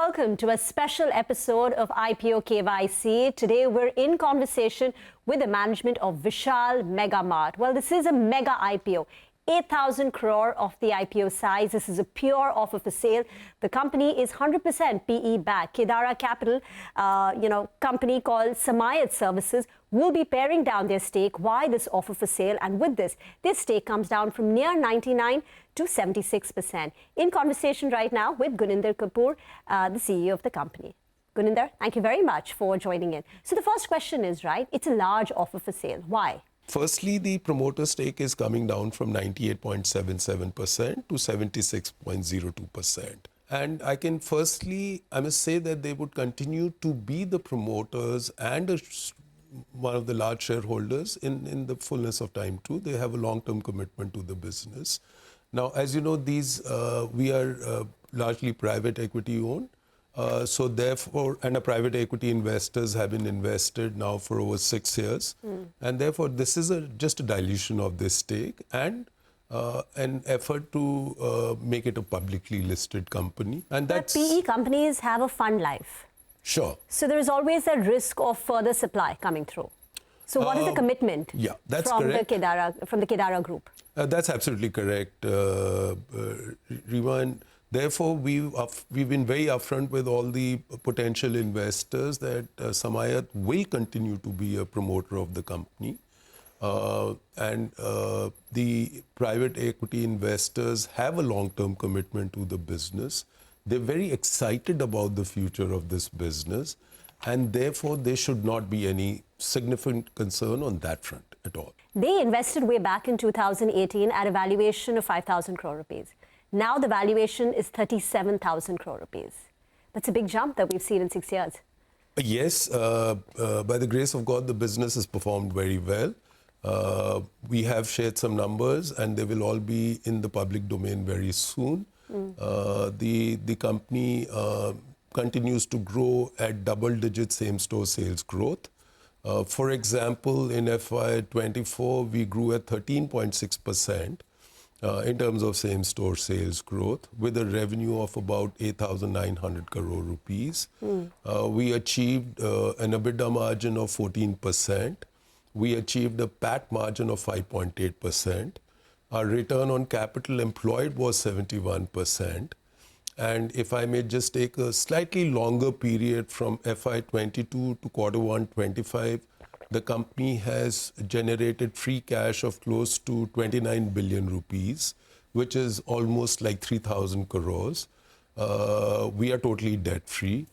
welcome to a special episode of IPO KYC. Today we're in conversation with the management of Vishal Mega Mart. Well, this is a mega IPO. 8,000 crore of the IPO size. This is a pure offer for sale. The company is 100% PE backed. Kedara Capital, company called Samayat Services will be paring down their stake. Why this offer for sale? And with this stake comes down from near 99 to 76%. In conversation right now with Gunender Kapur, the CEO of the company. Gunender, thank you very much for joining in. So the first question is, right, it's a large offer for sale. Why? Firstly, the promoter stake is coming down from 98.77% to 76.02%. And I must say that they would continue to be the promoters and one of the large shareholders in the fullness of time too. They have a long-term commitment to the business. Now, as you know, we are largely private equity owned. So therefore, and private equity investors have been invested now for over 6 years. And therefore, this is just a dilution of this stake and an effort to make it a publicly listed company. And but PE companies have a fund life. Sure. So there is always a risk of further supply coming through. So what is the commitment from the Kedara group? That's absolutely correct, Reema. And therefore, we've been very upfront with all the potential investors that Samayat will continue to be a promoter of the company. The private equity investors have a long-term commitment to the business. They're very excited about the future of this business. And therefore, there should not be any significant concern on that front at all. They invested way back in 2018 at a valuation of 5,000 crore rupees. Now the valuation is 37,000 crore rupees. That's a big jump that we've seen in 6 years. Yes, by the grace of God, the business has performed very well. We have shared some numbers and they will all be in the public domain very soon. The company continues to grow at double-digit same-store sales growth. For example, in FY24, we grew at 13.6%. In terms of same-store sales growth, with a revenue of about 8,900 crore rupees. We achieved an EBITDA margin of 14%. We achieved a PAT margin of 5.8%. Our return on capital employed was 71%. And if I may just take a slightly longer period from FY22 to Q1 25, the company has generated free cash of close to 29 billion rupees, which is almost like 3,000 crores. We are totally debt-free.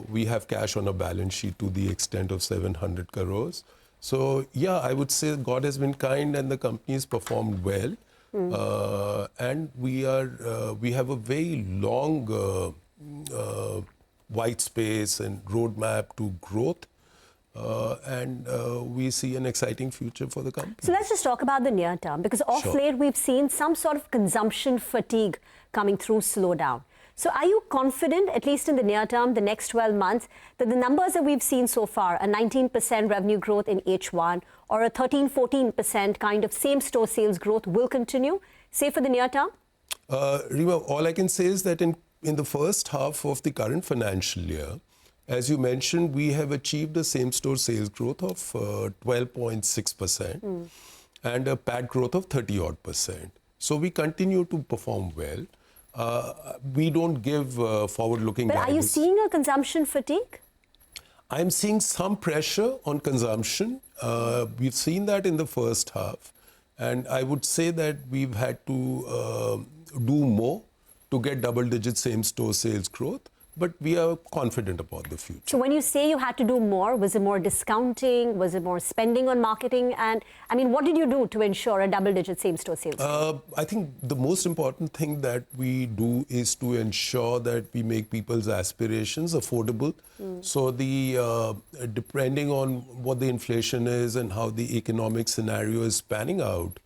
We have cash on a balance sheet to the extent of 700 crores. So, yeah, I would say God has been kind and the company has performed well. And we have a very long white space and roadmap to growth. We see an exciting future for the company. So let's just talk about the near term, because of late we've seen some sort of consumption fatigue coming through, slowdown. So are you confident, at least in the near term, the next 12 months, that the numbers that we've seen so far, a 19% revenue growth in H1 or a 13-14% kind of same-store sales growth will continue, say for the near term? Reema, all I can say is that in the first half of the current financial year, as you mentioned, we have achieved a same-store sales growth of 12.6% and a PAT growth of 30-odd%. So we continue to perform well. We don't give forward-looking guidance. But are you seeing a consumption fatigue? I'm seeing some pressure on consumption. We've seen that in the first half. And I would say that we've had to do more to get double-digit same-store sales growth. But we are confident about the future. So when you say you had to do more, was it more discounting? Was it more spending on marketing? And I mean, what did you do to ensure a double-digit same-store sales? I think the most important thing that we do is to ensure that we make people's aspirations affordable. So depending on what the inflation is and how the economic scenario is panning out,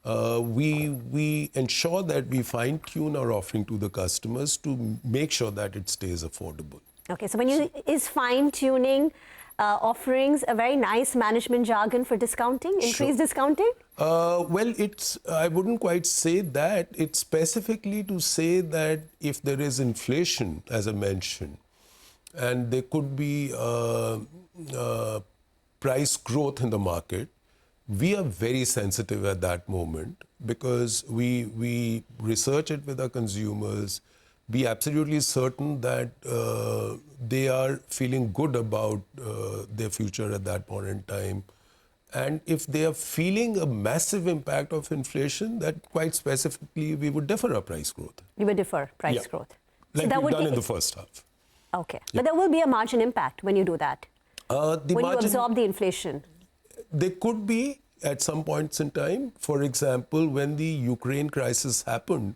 we ensure that we fine-tune our offering to the customers to make sure that it stays affordable. Okay, so when you is fine-tuning, offerings a very nice management jargon for discounting, increased discounting? Well, I wouldn't quite say that. It's specifically to say that if there is inflation, as I mentioned, and there could be price growth in the market, we are very sensitive at that moment because we research it with our consumers, be absolutely certain that they are feeling good about their future at that point in time. And if they are feeling a massive impact of inflation, that quite specifically we would defer our price growth. You would defer price growth. Like we've done in the first half. Okay. Yeah. But there will be a margin impact when you do that. When you absorb the inflation. There could be at some points in time. For example, when the Ukraine crisis happened,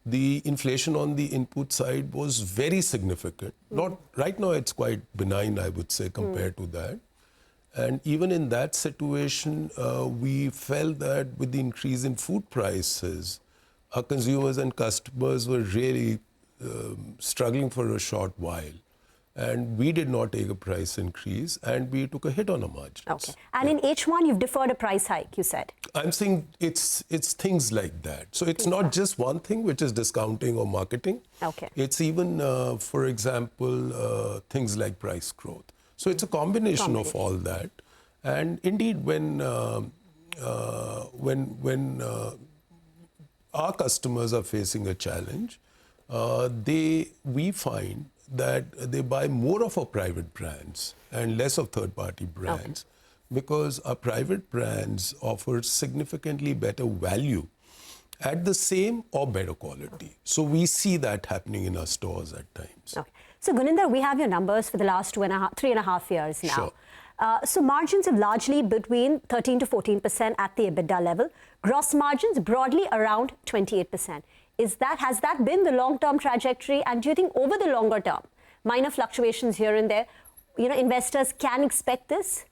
the inflation on the input side was very significant. Not right now, it's quite benign, I would say, compared to that. And even in that situation, we felt that with the increase in food prices, our consumers and customers were really struggling for a short while. And we did not take a price increase, and we took a hit on our margins. Okay. And in H1, you've deferred a price hike, you said. I'm saying it's things like that. So it's not just one thing, which is discounting or marketing. Okay. It's even, for example, things like price growth. So it's a combination of all that. And indeed, when our customers are facing a challenge, we find that they buy more of our private brands and less of third-party brands because our private brands offer significantly better value at the same or better quality. So we see that happening in our stores at times. Okay. So Gunender, we have your numbers for the last 3.5 years now. Sure. So margins have largely between 13 to 14% at the EBITDA level. Gross margins broadly around 28%. Has that been the long-term trajectory? And do you think over the longer term, minor fluctuations here and there, investors can expect this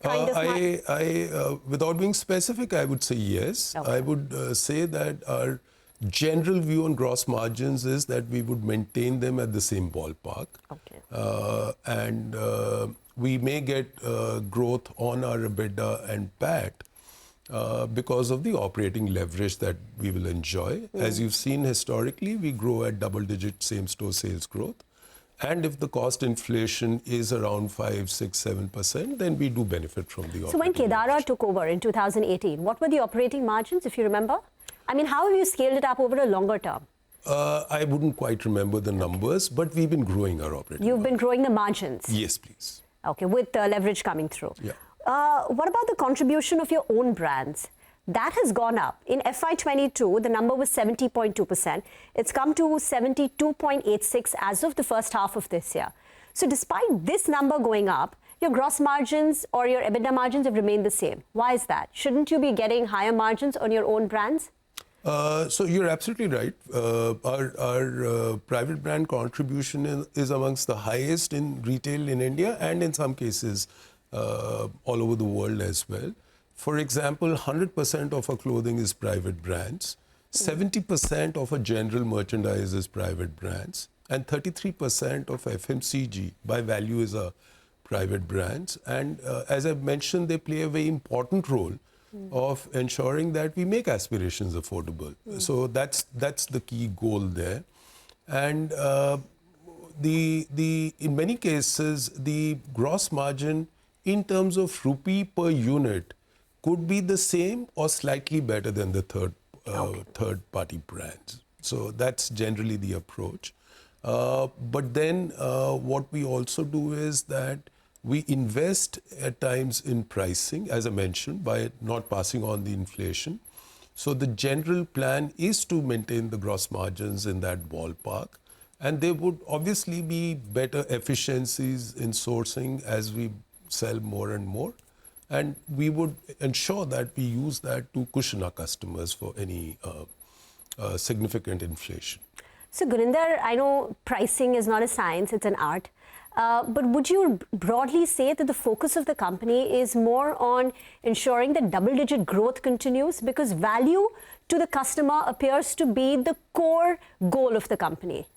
kind of without being specific, I would say yes. Okay. I would say that our general view on gross margins is that we would maintain them at the same ballpark. Okay. And we may get growth on our EBITDA and PAT because of the operating leverage that we will enjoy. As you've seen historically, we grow at double-digit same-store sales growth. And if the cost inflation is around 5, 6, 7%, then we do benefit from the operating So when Kedara leverage. took over in 2018, what were the operating margins, if you remember? I mean, how have you scaled it up over a longer term? I wouldn't quite remember the numbers, but we've been growing our operating You've been growing the margins? Yes, please. Okay, with leverage coming through. Yeah. What about the contribution of your own brands? That has gone up. In FY22, the number was 70.2%. It's come to 72.86% as of the first half of this year. So despite this number going up, your gross margins or your EBITDA margins have remained the same. Why is that? Shouldn't you be getting higher margins on your own brands? So you're absolutely right. Our private brand contribution is amongst the highest in retail in India and in some cases all over the world as well. For example, 100% of our clothing is private brands, 70% of our general merchandise is private brands, and 33% of FMCG by value is our private brands. And as I've mentioned, they play a very important role of ensuring that we make aspirations affordable. So that's the key goal there. And in many cases, the gross margin in terms of rupee per unit could be the same or slightly better than the third-party brands. So that's generally the approach. But then what we also do is that we invest at times in pricing, as I mentioned, by not passing on the inflation. So the general plan is to maintain the gross margins in that ballpark. And there would obviously be better efficiencies in sourcing as we sell more and more. And we would ensure that we use that to cushion our customers for any significant inflation. So Gunender, I know pricing is not a science, it's an art. But would you broadly say that the focus of the company is more on ensuring that double-digit growth continues because value to the customer appears to be the core goal of the company?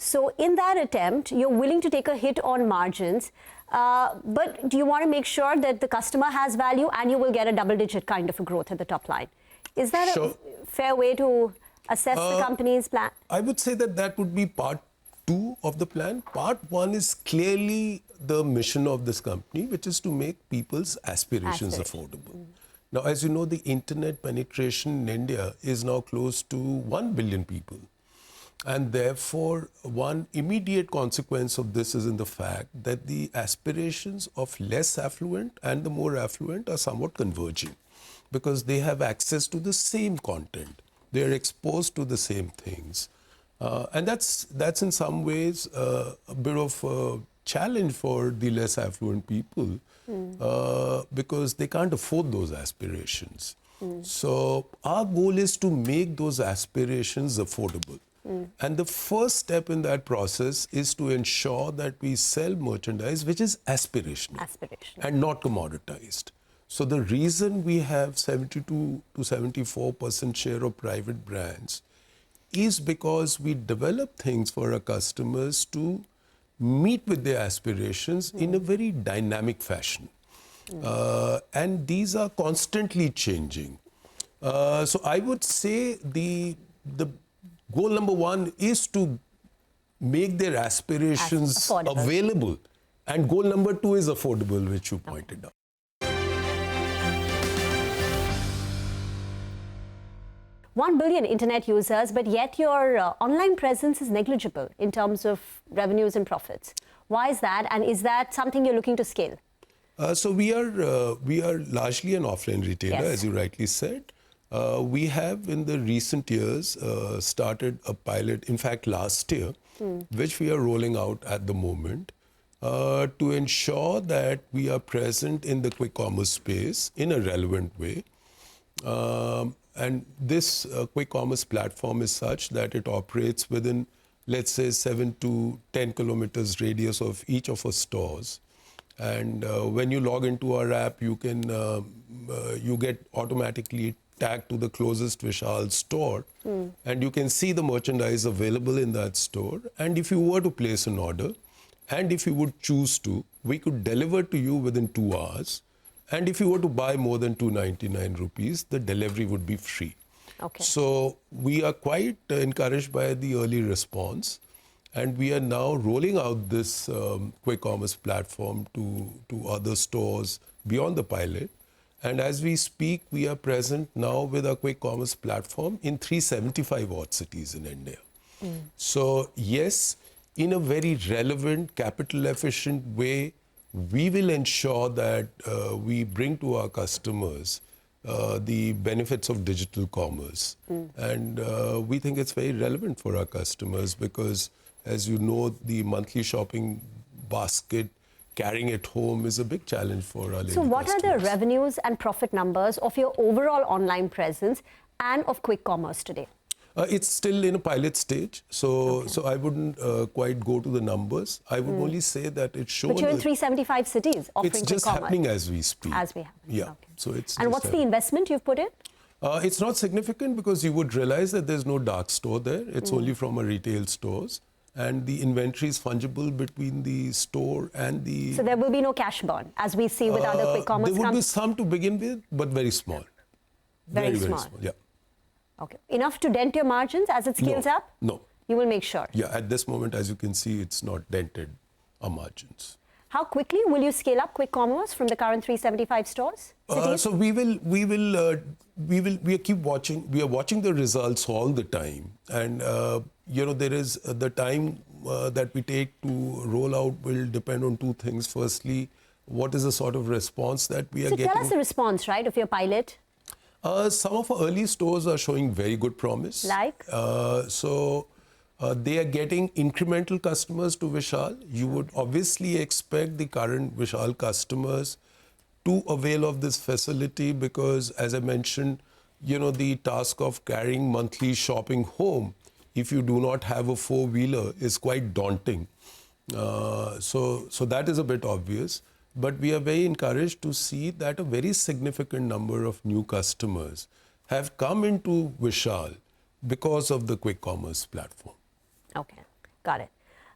So in that attempt, you're willing to take a hit on margins, but do you want to make sure that the customer has value and you will get a double-digit kind of a growth at the top line? Is that a fair way to assess the company's plan? I would say that that would be part 2 of the plan. Part 1 is clearly the mission of this company, which is to make people's aspirations affordable. Now, as you know, the internet penetration in India is now close to 1 billion people. And therefore, one immediate consequence of this is in the fact that the aspirations of less affluent and the more affluent are somewhat converging because they have access to the same content. They are exposed to the same things. And that's in some ways a bit of a challenge for the less affluent people because they can't afford those aspirations. So our goal is to make those aspirations affordable. And the first step in that process is to ensure that we sell merchandise which is aspirational. And not commoditized. So the reason we have 72 to 74% share of private brands is because we develop things for our customers to meet with their aspirations in a very dynamic fashion. And these are constantly changing. So I would say the goal number 1 is to make their aspirations available. And goal number 2 is affordable, which you pointed out. $1 billion internet users, but yet your online presence is negligible in terms of revenues and profits. Why is that? And is that something you're looking to scale? So we are largely an offline retailer, as you rightly said. We have in the recent years started a pilot, in fact last year, which we are rolling out at the moment to ensure that we are present in the quick commerce space in a relevant way. And this quick commerce platform is such that it operates within, let's say, 7 to 10 kilometers radius of each of our stores. And when you log into our app, you can you get automatically tagged to the closest Vishal store, and you can see the merchandise available in that store. And if you were to place an order, and if you would choose to, we could deliver to you within 2 hours. And if you were to buy more than 299 rupees, the delivery would be free. Okay. So we are quite encouraged by the early response. And we are now rolling out this quick commerce platform to other stores beyond the pilot. And as we speak, we are present now with our quick commerce platform in 375 odd cities in India. So yes, in a very relevant, capital efficient way, we will ensure that we bring to our customers the benefits of digital commerce. And we think it's very relevant for our customers because, as you know, the monthly shopping basket, carrying it home is a big challenge for our So what are the revenues and profit numbers of your overall online presence and of quick commerce today? It's still in a pilot stage, so I wouldn't quite go to the numbers. I would only say that it's shown. But you're in 375 cities offering quick commerce. It's just happening as we speak. As we have. Yeah. Okay. So it's. And what's the investment you've put in? It's not significant because you would realize that there's no dark store there. It's only from our retail stores. And the inventory is fungible between the store and the... So there will be no cash burn, as we see with other quick commerce companies? There would be some to begin with, but very small. Very small. Yeah. Okay. Enough to dent your margins as it scales up? No. You will make sure? Yeah, at this moment, as you can see, it's not dented our margins. How quickly will you scale up quick commerce from the current 375 stores? So we keep watching. We are watching the results all the time, and there is the time that we take to roll out will depend on 2 things. Firstly, what is the sort of response that we are getting? So tell us the response, right, of your pilot. Some of our early stores are showing very good promise. Like? They are getting incremental customers to Vishal. You would obviously expect the current Vishal customers to avail of this facility because, as I mentioned, the task of carrying monthly shopping home, if you do not have a 4-wheeler, is quite daunting. So that is a bit obvious. But we are very encouraged to see that a very significant number of new customers have come into Vishal because of the quick commerce platform. Okay. Got it.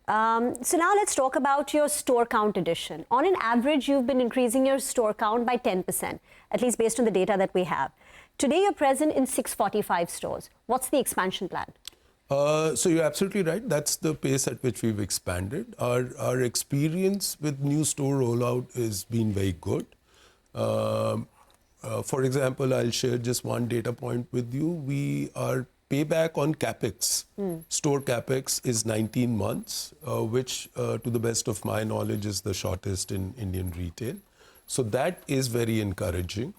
So now let's talk about your store count addition. On an average, you've been increasing your store count by 10%, at least based on the data that we have. Today, you're present in 645 stores. What's the expansion plan? So you're absolutely right. That's the pace at which we've expanded. Our experience with new store rollout has been very good. For example, I'll share just one data point with you. Our payback on capex, store capex, is 19 months, which to the best of my knowledge is the shortest in Indian retail. So that is very encouraging.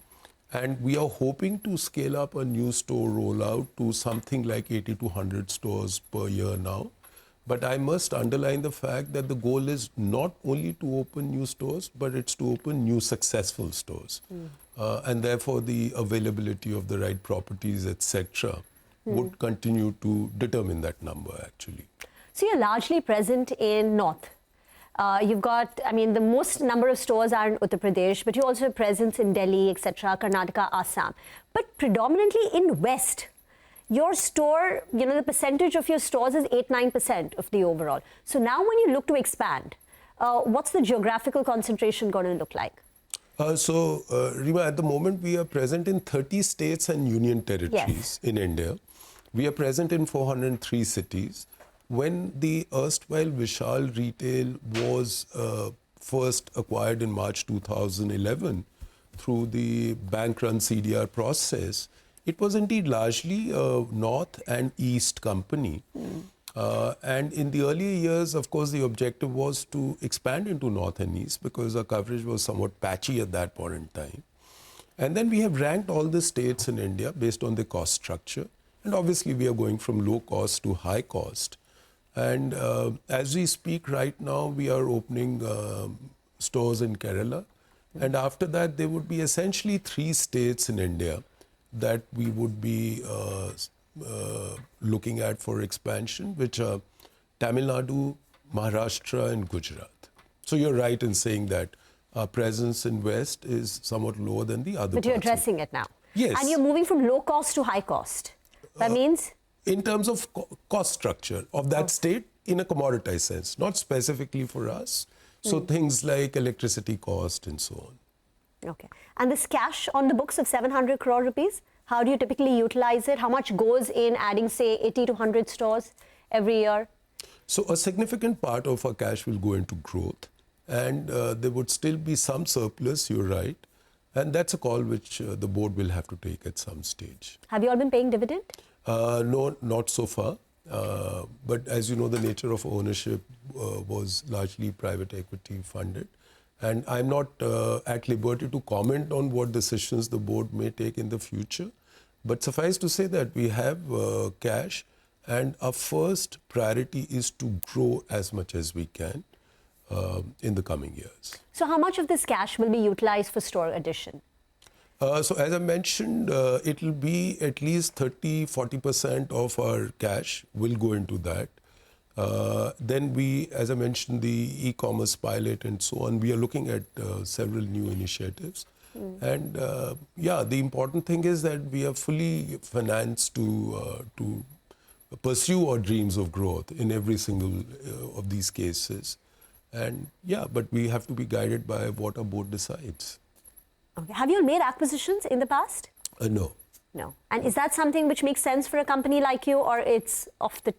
And we are hoping to scale up a new store rollout to something like 80 to 100 stores per year now. But I must underline the fact that the goal is not only to open new stores, but it's to open new successful stores. And therefore, the availability of the right properties, etc., would continue to determine that number, actually. So you're largely present in North. You've got, I mean, the most number of stores are in Uttar Pradesh, but you also have presence in Delhi, etc., Karnataka, Assam. But predominantly in West, your store, the percentage of your stores is 8-9% of the overall. So now when you look to expand, what's the geographical concentration going to look like? Reema, at the moment, we are present in 30 states and union territories in India. We are present in 403 cities. When the erstwhile Vishal Retail was first acquired in March 2011 through the bank-run CDR process, it was indeed largely a North and East company. And in the earlier years, of course, the objective was to expand into North and East because our coverage was somewhat patchy at that point in time. And then we have ranked all the states in India based on the cost structure. And obviously, we are going from low cost to high cost. And as we speak right now, we are opening stores in Kerala. And after that, there would be essentially 3 states in India that we would be looking at for expansion, which are Tamil Nadu, Maharashtra, and Gujarat. So you're right in saying that our presence in West is somewhat lower than the other. But you're addressing it now. Yes. And you're moving from low cost to high cost. That means? In terms of cost structure of that state in a commoditized sense, not specifically for us. So things like electricity cost and so on. Okay. And this cash on the books of 700 crore rupees, how do you typically utilize it? How much goes in adding, say, 80 to 100 stores every year? So a significant part of our cash will go into growth. And there would still be some surplus, you're right. And that's a call which the board will have to take at some stage. Have you all been paying dividend? No, not so far. But as you know, the nature of ownership was largely private equity funded. And I'm not at liberty to comment on what decisions the board may take in the future. But suffice to say that we have cash, and our first priority is to grow as much as we can in the coming years. So how much of this cash will be utilized for store addition? So as I mentioned, it will be at least 30-40% of our cash will go into that. Then we, as I mentioned, the e-commerce pilot and so on, we are looking at several new initiatives. And yeah, the important thing is that we are fully financed to pursue our dreams of growth in every single of these cases. And yeah, but we have to be guided by what our board decides. Okay. Have you made acquisitions in the past? No. No. And is that something which makes sense for a company like you, or it's off the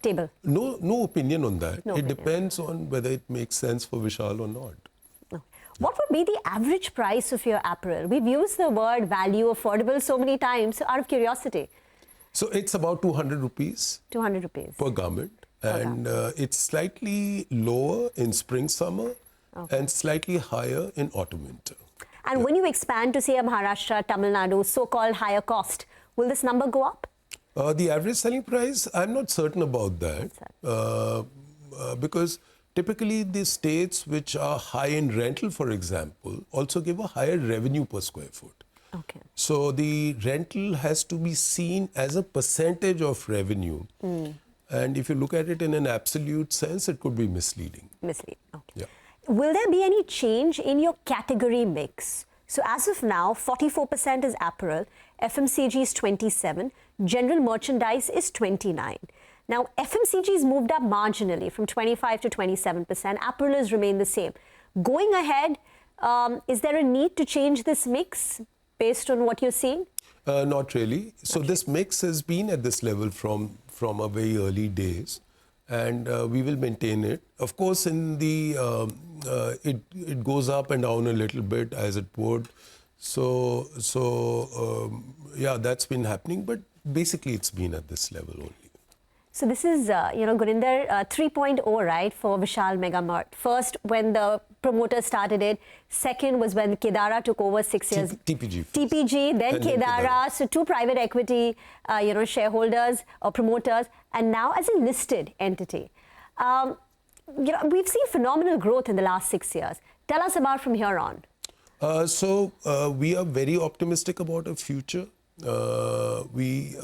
table? No opinion on that. No it opinion. depends on whether it makes sense for Vishal or not. No. What would be the average price of your apparel? We've used the word value, affordable so many times, so out of curiosity. So it's about 200 rupees 200 rupees. per garment. And it's slightly lower in spring, summer, and slightly higher in autumn, winter. And when you expand to, say, a Maharashtra, Tamil Nadu, so-called higher cost, will this number go up? The average selling price, I'm not certain about that. Because typically the states which are high in rental, for example, also give a higher revenue per square foot. Okay. So the rental has to be seen as a percentage of revenue. And if you look at it in an absolute sense, it could be misleading. Misleading. Okay. Yeah. Will there be any change in your category mix? So as of now, 44% is apparel, FMCG is 27%, general merchandise is 29%. Now, FMCG's moved up marginally from 25 to 27%. Apparel has remained the same. Going ahead, is there a need to change this mix based on what you're seeing? Not really. So this mix has been at this level from a very early days, and we will maintain it. Of course, in the it goes up and down a little bit as it would. So yeah, that's been happening, but basically it's been at this level only. So this is, Gunender, 3.0, right, for Vishal Mega Mart. First, when the promoter started it. Second was when Kedara took over 6 years. TPG. TPG, then Kedara. So two private equity, shareholders or promoters, and now as a listed entity. We've seen phenomenal growth in the last 6 years. Tell us about from here on. So we are very optimistic about our future. We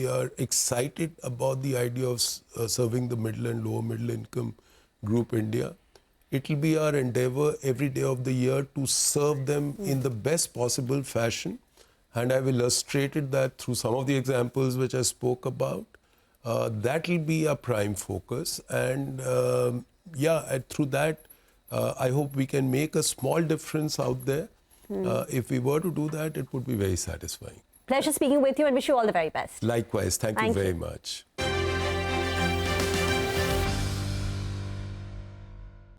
are excited about the idea of serving the middle and lower middle income group India. It will be our endeavor every day of the year to serve them in the best possible fashion. And I've illustrated that through some of the examples which I spoke about. That will be our prime focus. And through that, I hope we can make a small difference out there. If we were to do that, it would be very satisfying. Pleasure speaking with you and wish you all the very best. Likewise. Thank you very much.